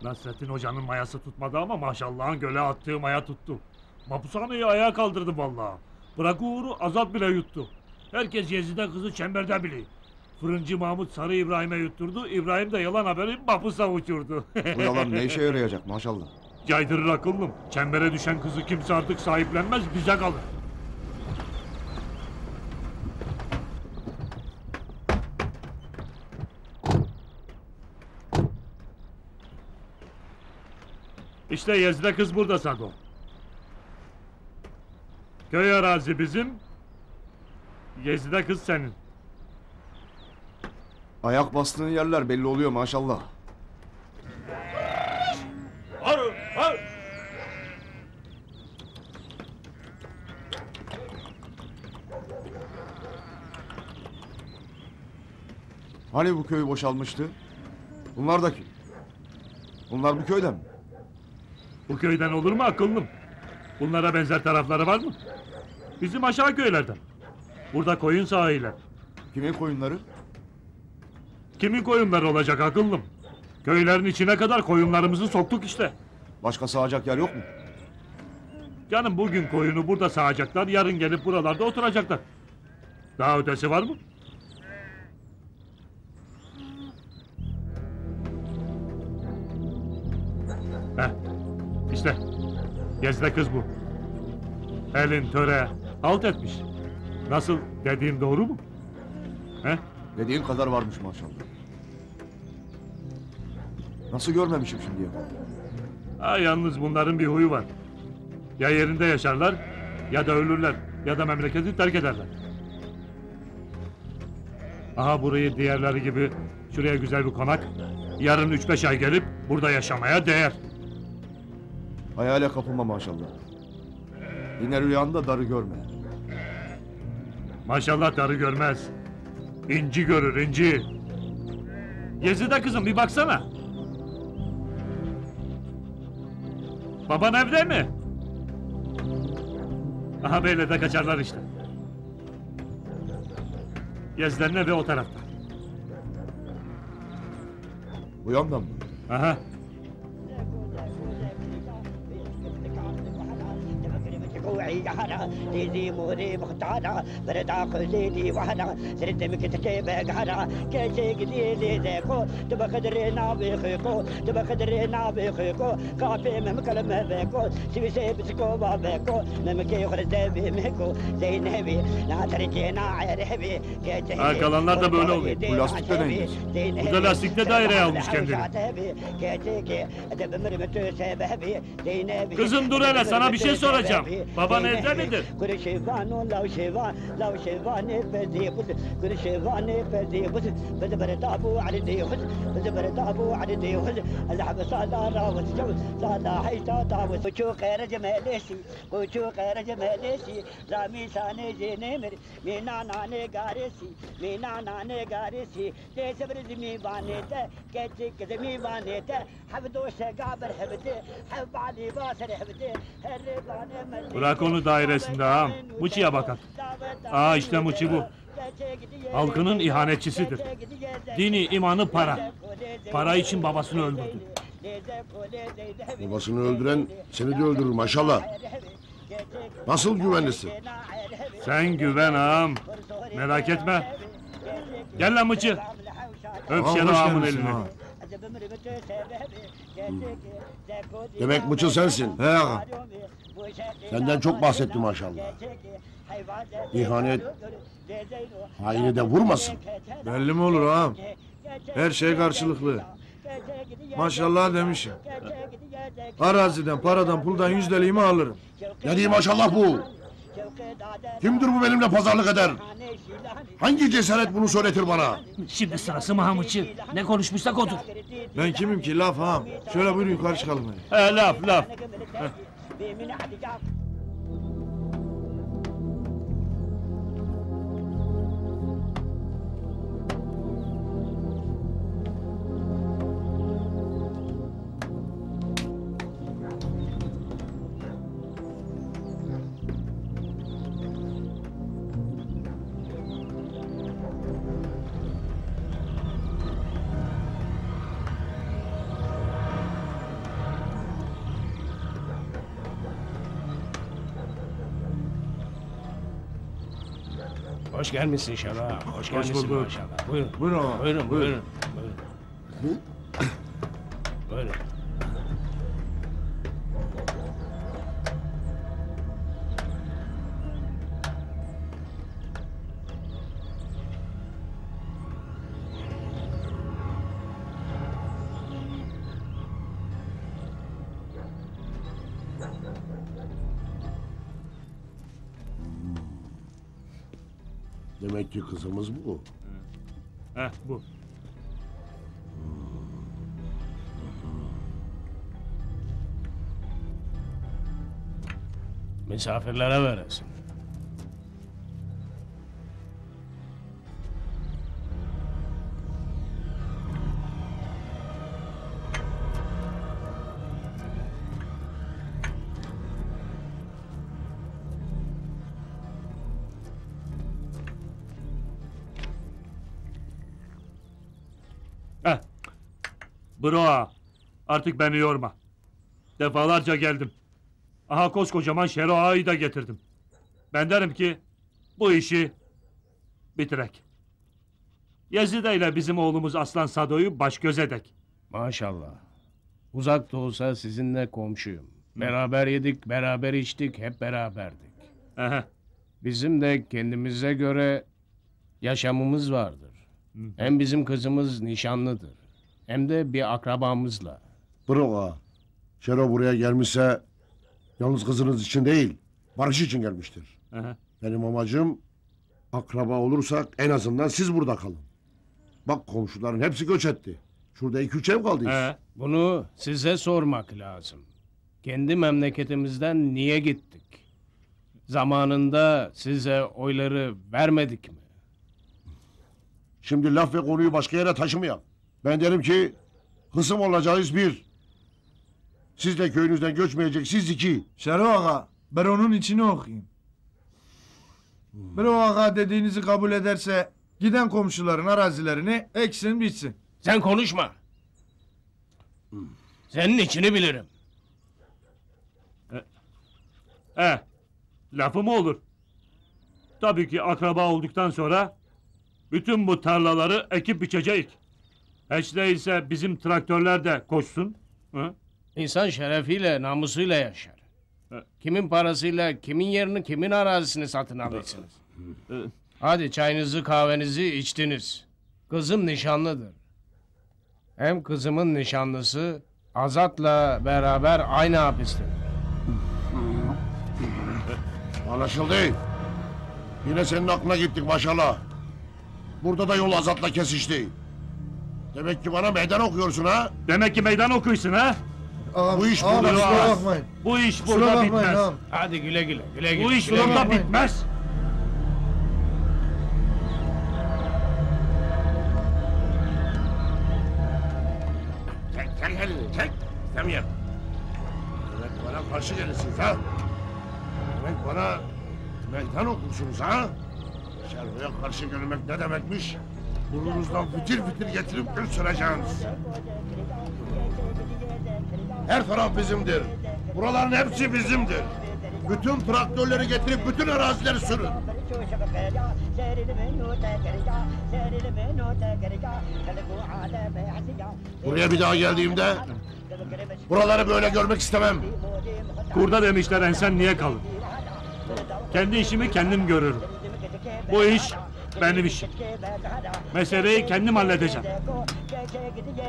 Nasrettin Hoca'nın mayası tutmadı ama maşallahın göle attığı maya tuttu. Mapushaneyi ayağa kaldırdı vallahi. Bırak Uğur'u Azat bile yuttu. Herkes Yezide kızı çemberde biliyor. Fırıncı Mahmut Sarı İbrahim'e yutturdu. İbrahim de yalan haberi mapusa uçurdu. Bu yalan ne işe yarayacak maşallah. Caydırır akıllım. Çembere düşen kızı kimse artık sahiplenmez, bize kalır. İşte Yezide kız burada Sado. Köy arazi bizim. Yezide kız senin. Ayak bastığın yerler belli oluyor maşallah. Hani bu köy boşalmıştı? Bunlar da kim? Bunlar bu köyden mi? Bu köyden olur mu akıllım? Bunlara benzer tarafları var mı? Bizim aşağı köylerden. Burada koyun sahiler. Kimin koyunları? Kimin koyunları olacak akıllım? Köylerin içine kadar koyunlarımızı soktuk işte. Başka sağacak yer yok mu? Canım bugün koyunu burada sağacaklar, yarın gelip buralarda oturacaklar. Daha ötesi var mı? Heh, işte Gezde kız bu. Elin töre halt etmiş. Nasıl, dediğim doğru mu? Heh? Dediğin kadar varmış maşallah. Nasıl görmemişim şimdiye kadar? Ha, yalnız bunların bir huyu var. Ya yerinde yaşarlar, ya da ölürler, ya da memleketi terk ederler. Aha burayı diğerleri gibi şuraya güzel bir konak, yarın 3-5 ay gelip burada yaşamaya değer. Hayale kapılma maşallah. Yine rüyanda darı görme. Maşallah darı görmez. İnci görür, inci. Yezide kızım bir baksana. Baban evde mi? Aha böyle de kaçarlar işte. Yezide'nin evi o tarafta. Bu yandan mı? Aha. ديدي موري مختارة بردا خليدي وحنا سرد مكتكي بقهرة كيشي قديدي ديكو تبا خدرينا بيخيكو تبا خدرينا بيخيكو كافي ممكلم بيكو سيبي سيبسكو بابيكو ممكي يخرج بيميكو زي نبي لا ترجينا عربي Ha, kalanlar da böyle oluyor. Bu lastikte neydi? Bu da lastikte daireye almış kendini. Kızım dur hele, sana bir şey soracağım. Baban evde midir? Bırak onu dairesinde ağam. Muçi'ye bakar. Aa işte Muçi bu. Halkının ihanetçisidir. Dini, imanı para. Para için babasını öldürdü. Babasını öldüren seni de öldürür maşallah. Nasıl güvenlisin? Sen güven ağam. Merak etme. Gel lan Muçi. Öp Şenol ağamın elini. Demek mıçı sensin. He ağa. Senden çok bahsetti maşallah. İhanet haini de vurmasın. Belli mi olur ağam? Her şey karşılıklı. Maşallah demişim. Araziden, paradan, puldan yüzdeliğimi alırım. Ne diyeyim maşallah bu? Kimdir bu benimle pazarlık eder? Hangi cesaret bunu söyletir bana? Şimdi sırası mı Hamıçı? Ne konuşmuşsak odur. Ben kimim ki laf ağam? Şöyle buyurun yukarı çıkalım. He, laf laf. Hoş gelmişsin Şerva. Hoş gelmişsin bulduk. maşallah. Buyurun. Buyurun ağa. Buyurun, buyurun. Buyurun. Buyurun. Demek ki kızımız bu. Heh bu. Misafirlere veresin. Heh. Bro ağa, artık beni yorma. Defalarca geldim. Aha koskocaman Şero ağayı da getirdim. Ben derim ki bu işi bitirek. Yezide ile bizim oğlumuz Aslan Sado'yu baş göz edek. Maşallah. Uzak da olsa sizinle komşuyum. Beraber yedik, beraber içtik, hep beraberdik. Ehe. Bizim de kendimize göre yaşamımız vardır. Hem bizim kızımız nişanlıdır. Hem de bir akrabamızla. Bırak ağa. Şero buraya gelmişse yalnız kızınız için değil, barış için gelmiştir. Ehe. Benim amacım akraba olursak en azından siz burada kalın. Bak komşuların hepsi göç etti. Şurada 2-3 ev kaldı. Ehe. Bunu size sormak lazım. Kendi memleketimizden niye gittik? Zamanında size oyları vermedik mi? Şimdi laf ve konuyu başka yere taşımayalım. Ben derim ki kısım olacağız bir. Siz de köyünüzden göçmeyeceksiniz 2. Şerif ağa, ben onun içini okuyayım. Bir o ağa dediğinizi kabul ederse giden komşuların arazilerini eksin bitsin. Sen konuşma. Senin içini bilirim. Lafı mı olur? Tabii ki akraba olduktan sonra bütün bu tarlaları ekip biçeceğiz. Hiç değilse bizim traktörler de koşsun. Hı? İnsan şerefiyle, namusuyla yaşar. Evet. Kimin parasıyla, kimin yerini, kimin arazisini satın alırsınız. Hadi çayınızı, kahvenizi içtiniz. Kızım nişanlıdır. Hem kızımın nişanlısı Azat'la beraber aynı hapistedir. Anlaşıldı. Yine senin aklına gittik maşallah. Burada da yol Azat'la kesişti. Demek ki bana meydan okuyorsun ha? Demek ki meydan okuyorsun ha? Ağam, Bu iş ağam, burada kusura bitmez. bakmayın. Bu iş Kusura burada bakmayın bitmez. ağam. Hadi güle güle, güle güle. Bu iş güle güle. burada bakmayın. bitmez. Çek elini çek. İstemiyorum. Demek bana karşı gelirsiniz ha? Demek bana meydan okursunuz ha? Şerbe'ye karşı gelmek ne demekmiş? Burnunuzdan fitil fitil getirip gül süreceğiniz. Her taraf bizimdir. Buraların hepsi bizimdir. Bütün traktörleri getirip bütün arazileri sürün. Buraya bir daha geldiğimde buraları böyle görmek istemem. Kurda demişler ensen niye kalın? Kendi işimi kendim görürüm. Bu iş benim işim. Meseleyi kendim halledeceğim.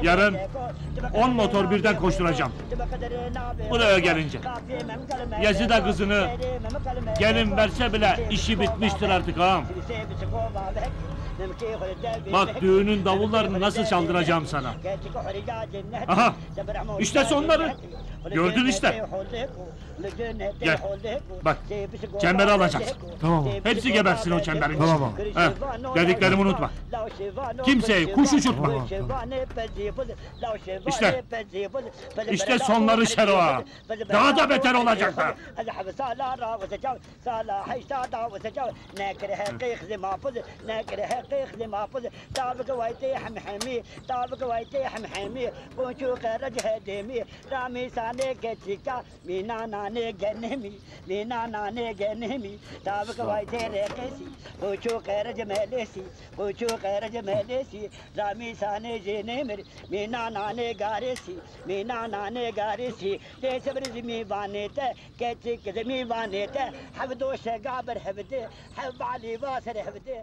Yarın 10 motor birden koşturacağım. Buraya gelince. Yazıda kızını gelin verse bile işi bitmiştir artık ağam. Bak düğünün davullarını nasıl çaldıracağım sana. Aha, işte sonları. Gördün işte. Gel. Bak, çemberi alacaksın. Tamam. Hepsi gebersin o çemberin. Tamam. Dediklerimi unutma. Kimseyi kuş uçurtma. İşte. İşte sonları Şero'a. Daha da beter olacaklar. नाने के चिका मीना नाने गनेमी मीना नाने गनेमी ताबक भाई तेरे कैसी पूछो कैरज मैलेसी पूछो कैरज मैलेसी रामी साने जेने मेरे मीना नाने गारेसी मीना नाने गारेसी ते सबर जमी बाने ते कैची जमी बाने ते हबदो शगाबर हबदे हब वाली वासर हबदे